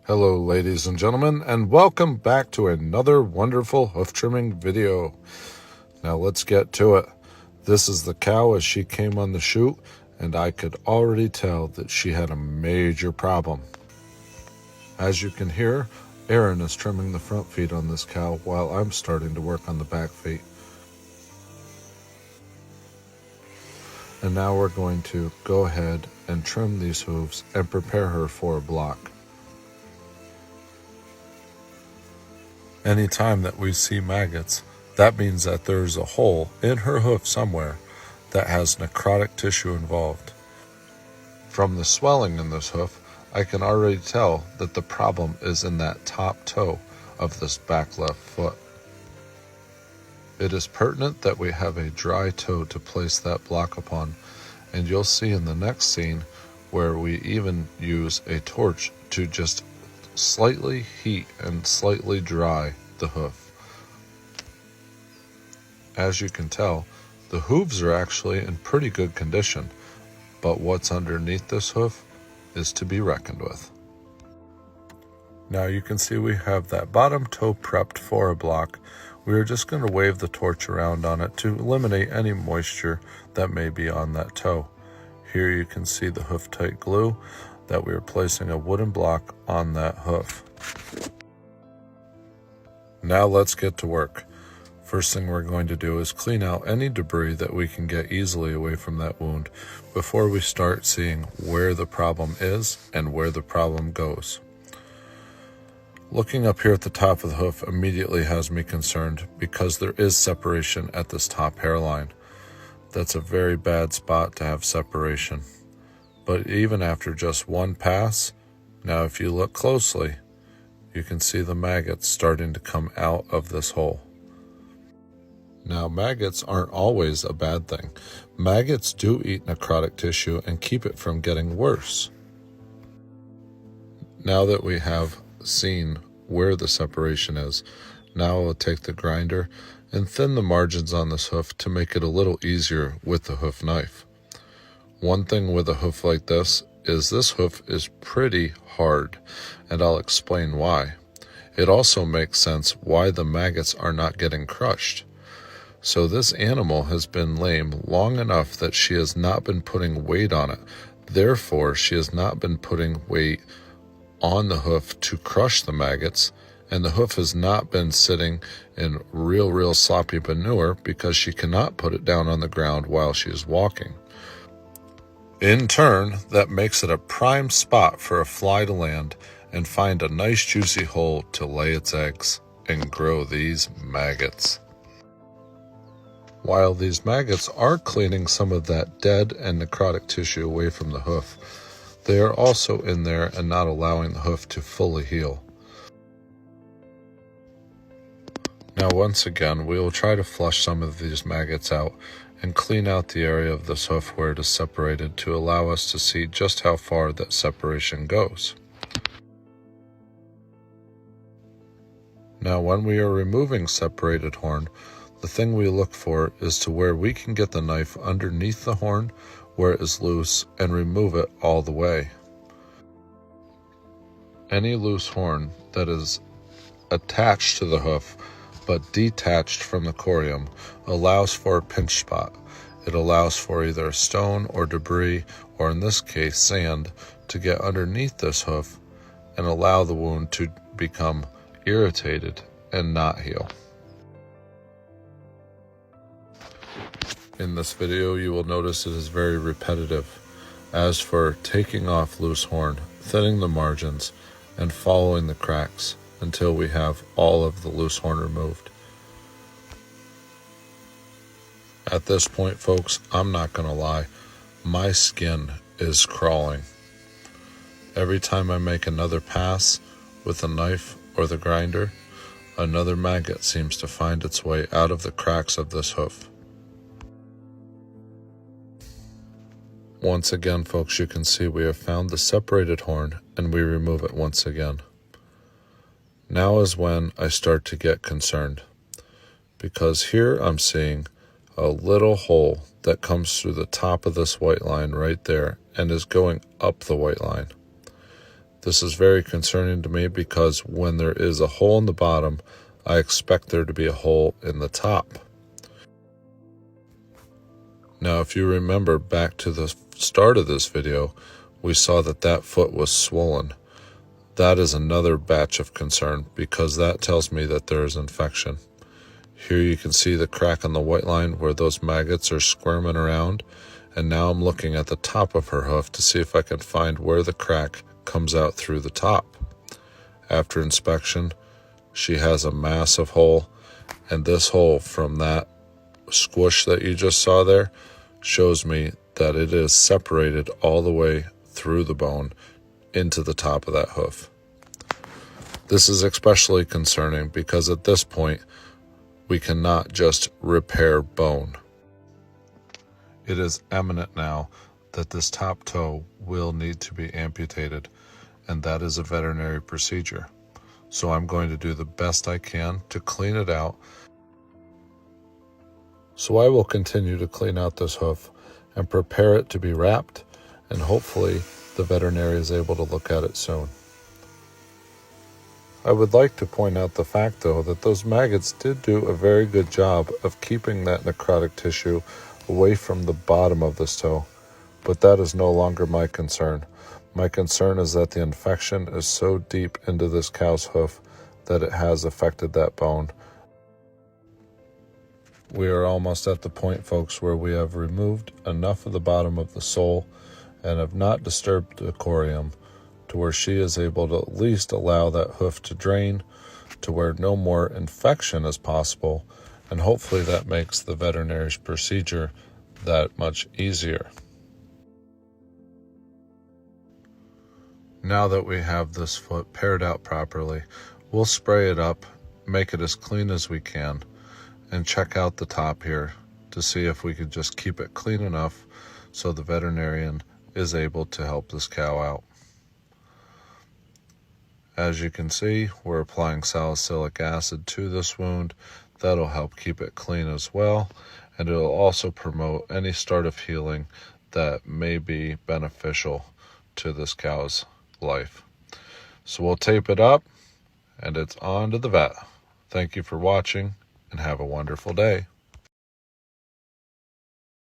Hello ladies and gentlemen, and welcome back to another wonderful hoof trimming video. Now let's get to it. This is the cow as she came on the chute, and I could already tell that she had a major problem. As you can hear, Aaron is trimming the front feet on this cow while I'm starting to work on the back feet. And now we're going to go ahead and trim these hooves and prepare her for a block. Anytime that we see maggots, that means that there's a hole in her hoof somewhere that has necrotic tissue involved. From the swelling in this hoof, I can already tell that the problem is in that top toe of this back left foot. It is pertinent that we have a dry toe to place that block upon, and you'll see in the next scene where we even use a torch to just slightly heat and slightly dry the hoof. As you can tell, the hooves are actually in pretty good condition, but what's underneath this hoof is to be reckoned with. Now you can see we have that bottom toe prepped for a block. We are just going to wave the torch around on it to eliminate any moisture that may be on that toe. Here you can see the hoof tight glue that we are placing a wooden block on that hoof. Now let's get to work. First thing we're going to do is clean out any debris that we can get easily away from that wound before we start seeing where the problem is and where the problem goes. Looking up here at the top of the hoof immediately has me concerned because there is separation at this top hairline. That's a very bad spot to have separation. But even after just one pass, now if you look closely, you can see the maggots starting to come out of this hole. Now maggots aren't always a bad thing. Maggots do eat necrotic tissue and keep it from getting worse. Now that we have seen where the separation is, now I'll take the grinder and thin the margins on this hoof to make it a little easier with the hoof knife. One thing with a hoof like this hoof is pretty hard, and I'll explain why. It also makes sense why the maggots are not getting crushed. So this animal has been lame long enough that she has not been putting weight on it. Therefore, she has not been putting weight on the hoof to crush the maggots, and the hoof has not been sitting in real sloppy manure because she cannot put it down on the ground while she is walking. In turn, that makes it a prime spot for a fly to land and find a nice juicy hole to lay its eggs and grow these maggots. While these maggots are cleaning some of that dead and necrotic tissue away from the hoof, they are also in there and not allowing the hoof to fully heal. Now once again, we will try to flush some of these maggots out and clean out the area of this hoof where it is separated to allow us to see just how far that separation goes. Now when we are removing separated horn, the thing we look for is to where we can get the knife underneath the horn where it is loose and remove it all the way. Any loose horn that is attached to the hoof but detached from the corium allows for a pinch spot. It allows for either a stone or debris, or in this case sand, to get underneath this hoof and allow the wound to become irritated and not heal. In this video, you will notice it is very repetitive. As for taking off loose horn, thinning the margins, and following the cracks until we have all of the loose horn removed. At this point, folks, I'm not going to lie, my skin is crawling. Every time I make another pass with a knife or the grinder, another maggot seems to find its way out of the cracks of this hoof. Once again, folks, you can see we have found the separated horn and we remove it once again. Now is when I start to get concerned, because here I'm seeing a little hole that comes through the top of this white line right there and is going up the white line. This is very concerning to me because when there is a hole in the bottom, I expect there to be a hole in the top. Now, if you remember back to the start of this video, we saw that that foot was swollen. That is another batch of concern because that tells me that there is infection. Here you can see the crack on the white line where those maggots are squirming around, and now I'm looking at the top of her hoof to see if I can find where the crack comes out through the top. After inspection, she has a massive hole, and this hole from that squish that you just saw there shows me that it is separated all the way through the bone into the top of that hoof. This is especially concerning because at this point, we cannot just repair bone. It is eminent now that this top toe will need to be amputated, and that is a veterinary procedure. So I'm going to do the best I can to clean it out. So I will continue to clean out this hoof and prepare it to be wrapped, and hopefully the veterinary is able to look at it soon. I would like to point out the fact, though, that those maggots did do a very good job of keeping that necrotic tissue away from the bottom of this toe, but that is no longer my concern. My concern is that the infection is so deep into this cow's hoof that it has affected that bone. We are almost at the point, folks, where we have removed enough of the bottom of the sole and have not disturbed the corium to where she is able to at least allow that hoof to drain to where no more infection is possible, and hopefully that makes the veterinary's procedure that much easier. Now that we have this foot paired out properly, we'll spray it up, make it as clean as we can, and check out the top here to see if we could just keep it clean enough so the veterinarian is able to help this cow out. As you can see, we're applying salicylic acid to this wound. That'll help keep it clean as well, and it'll also promote any start of healing that may be beneficial to this cow's life. So we'll tape it up, and it's on to the vet. Thank you for watching, and have a wonderful day.